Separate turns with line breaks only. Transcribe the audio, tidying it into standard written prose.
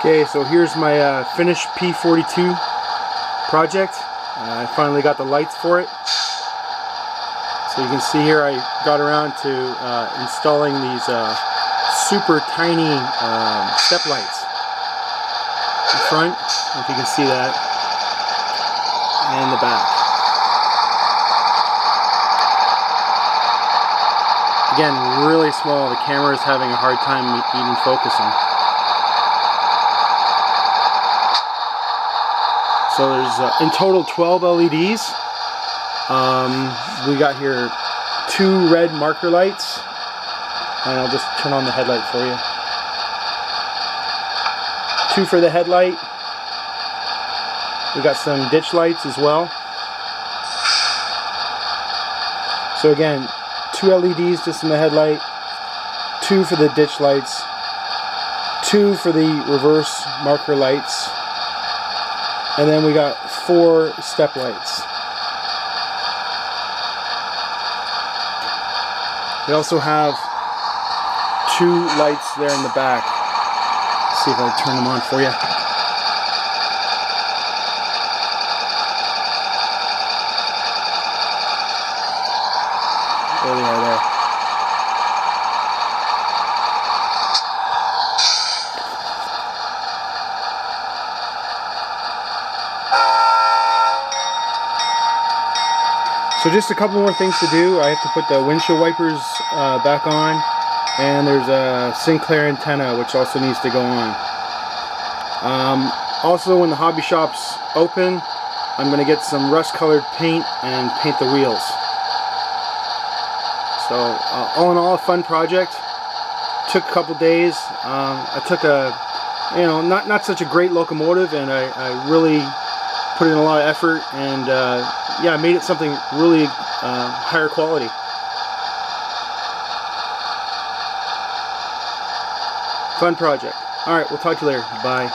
Okay, so here's my finished P42 project. I finally got the lights for it. So you can see here I got around to installing these super tiny step lights in front, if you can see that, and the back. Again, really small. The camera is having a hard time even focusing. So there's in total 12 LEDs. We got here 2 red marker lights, and I'll just turn on the headlight for you. 2 for the headlight. We got some ditch lights as well. So again, 2 LEDs just in the headlight, 2 for the ditch lights, 2 for the reverse marker lights, and then we got 4 step lights. We also have 2 lights there in the back. Let's see if I turn them on for you. There they are there. So just a couple more things to do. I have to put the windshield wipers back on, and there's a Sinclair antenna which also needs to go on. Also, when the hobby shop's open, I'm going to get some rust colored paint and paint the wheels. So all in all, a fun project. Took a couple days. I took a, not such a great locomotive, and I really put in a lot of effort, and yeah, I made it something really higher quality. Fun project. Alright, we'll talk to you later. Bye.